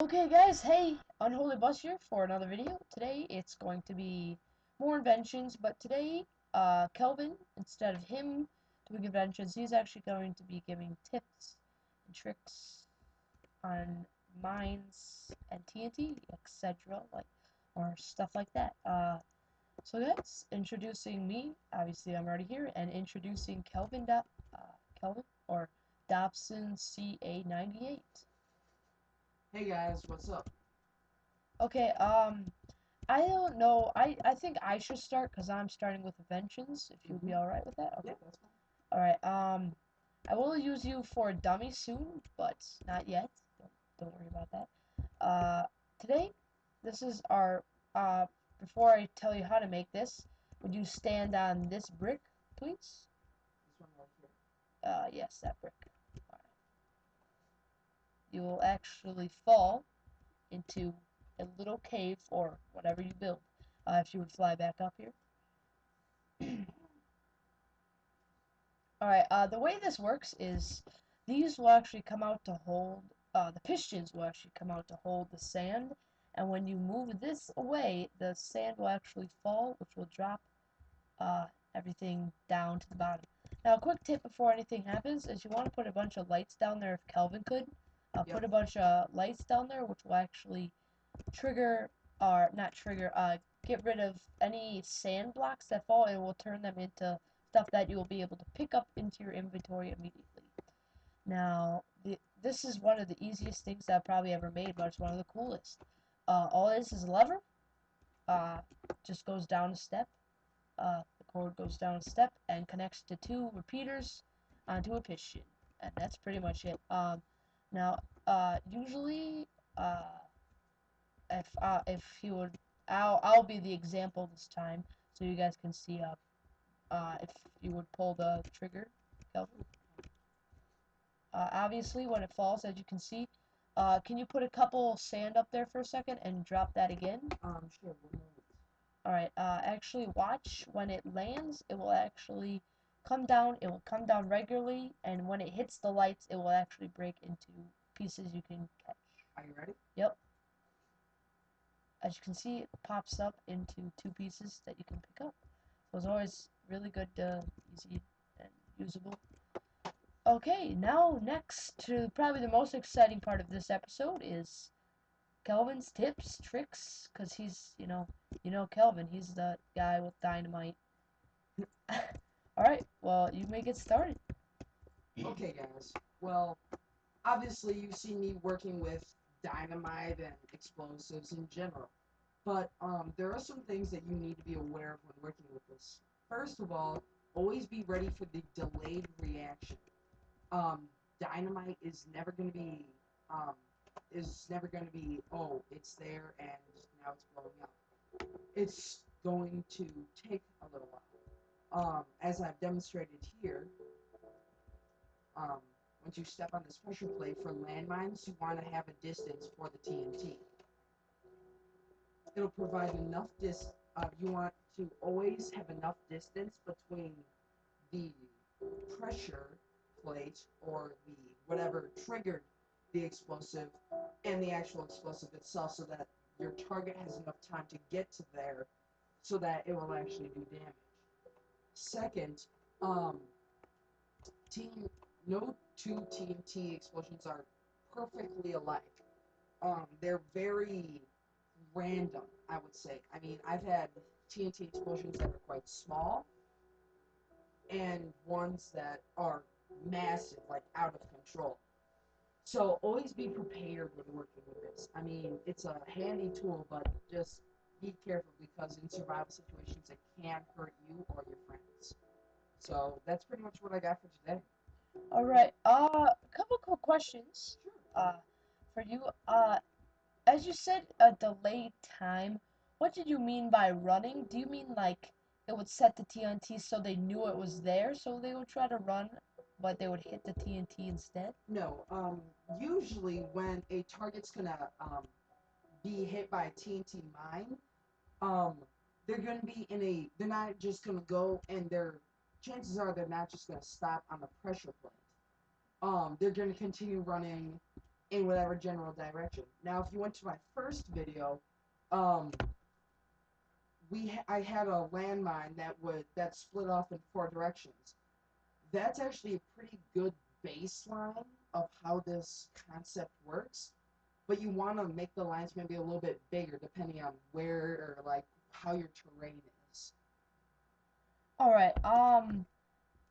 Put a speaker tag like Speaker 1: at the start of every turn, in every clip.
Speaker 1: Okay guys, hey, Unholy Bus here for another video. Today it's going to be more inventions, but today Kelvin, instead of him doing inventions, he's actually going to be giving tips and tricks on mines and TNT, etc. or stuff like that. So guys, introducing me, obviously I'm already here, and introducing Kelvin or Dobson CA98.
Speaker 2: Hey guys, what's up?
Speaker 1: Okay, I don't know. I think I should start because I'm starting with inventions. If you'd be
Speaker 2: Mm-hmm.
Speaker 1: all right with that. Okay.
Speaker 2: Yeah, that's fine.
Speaker 1: All right. I will use you for a dummy soon, but not yet. Don't worry about that. Today, this is our. Before I tell you how to make this, would you stand on this brick, please?
Speaker 2: This one right here.
Speaker 1: Yes, that brick. All right. You will actually fall into a little cave or whatever you build. If you would fly back up here. Alright, the way this works is these will actually come out to hold, the pistons will actually come out to hold the sand, and when you move this away, the sand will actually fall, which will drop uh, everything down to the bottom. Now, a quick tip before anything happens is you want to put a bunch of lights down there if Kelvin could. Put
Speaker 2: Yep.
Speaker 1: a bunch of lights down there, which will actually trigger, or not trigger, get rid of any sand blocks that fall and will turn them into stuff that you will be able to pick up into your inventory immediately. Now, this is one of the easiest things that I've probably ever made, but it's one of the coolest. All this is a lever, uh, just goes down a step, the cord goes down a step and connects to two repeaters onto a piston, and that's pretty much it. Now, usually, uh, if you would, I'll be the example this time, so you guys can see if you would pull the trigger. Obviously, when it falls, as you can see, can you put a couple sand up there for a second and drop that again?
Speaker 2: Sure. 1 minute.
Speaker 1: Alright, actually watch when it lands, it will actually come down, it will come down regularly, and when it hits the lights, it will actually break into pieces you can catch.
Speaker 2: Are you ready?
Speaker 1: Yep. As you can see, it pops up into two pieces that you can pick up. So it's always really good, easy, and usable. Okay, now next to probably the most exciting part of this episode is Kelvin's tips, tricks, because he's, Kelvin, he's the guy with dynamite. Alright, well, you may get started.
Speaker 2: Okay, guys. Well, obviously you've seen me working with dynamite and explosives in general, but there are some things that you need to be aware of when working with this. First of all, always be ready for the delayed reaction. Um, Dynamite um, is never going to be, oh, it's there and now it's blowing up. It's going to take a little while. As I've demonstrated here, um, once you step on this pressure plate for landmines, you want to have a distance for the TNT. It'll provide enough you want to always have enough distance between the pressure plate or the whatever triggered the explosive and the actual explosive itself so that your target has enough time to get to there so that it will actually do damage. Second, um, team, no two TNT explosions are perfectly alike. They're very random, I would say. I mean, I've had TNT explosions that are quite small and ones that are massive, like out of control. So always be prepared when working with this. I mean, it's a handy tool, but just be careful because in survival situations, it can hurt you or your friends. So that's pretty much what I got for today.
Speaker 1: Alright, a couple quick questions,
Speaker 2: Sure.
Speaker 1: uh, for you. As you said, a delayed time, what did you mean by running? Do you mean like it would set the TNT so they knew it was there, so they would try to run, but they would hit the TNT instead?
Speaker 2: No, usually when a target's gonna be hit by a TNT mine, um, they're gonna be in a. They're not just gonna go and their chances are they're not just gonna stop on the pressure plate. They're gonna continue running in whatever general direction. Now, if you went to my first video, um, I had a landmine that split off in four directions. That's actually a pretty good baseline of how this concept works. But you want to make the lines maybe a little bit bigger depending on where or like how your terrain is.
Speaker 1: All right.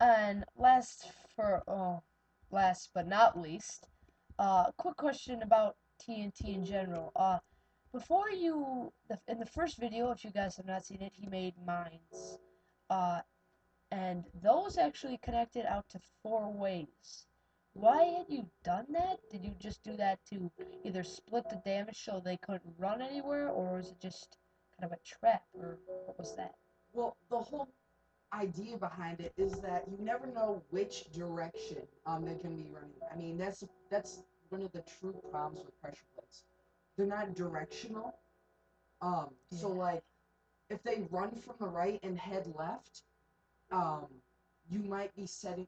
Speaker 1: And last but not least, quick question about TNT in general. Before in the first video, if you guys have not seen it, he made mines. Uh, and those actually connected out to four ways. Why had you done that? Did you just do that to either split the damage so they couldn't run anywhere, or was it just kind of a trap, or what was that?
Speaker 2: Well, the whole idea behind it is that you never know which direction they're going to be running. I mean, that's one of the true problems with pressure plates. They're not directional. So
Speaker 1: Yeah.
Speaker 2: like if they run from the right and head left, um, you might be setting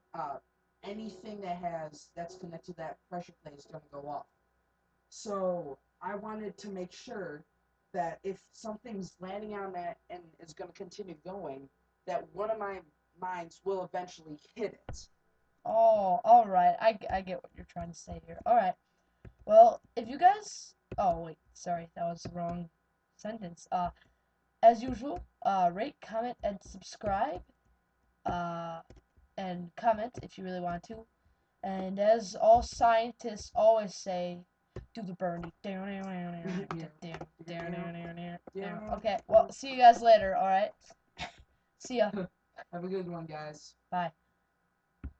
Speaker 2: anything that's connected to that pressure plate is going to go off. So I wanted to make sure that if something's landing on that and is going to continue going, that one of my mines will eventually hit it.
Speaker 1: Oh, all right. I get what you're trying to say here. All right. Well, if you guys, oh wait, sorry, that was the wrong sentence. As usual, rate, comment, and subscribe. Uh, and comment if you really want to. And as all scientists always say, do the Bernie. Okay, well, see you guys later. All right. See ya.
Speaker 2: Have a good one, guys.
Speaker 1: Bye.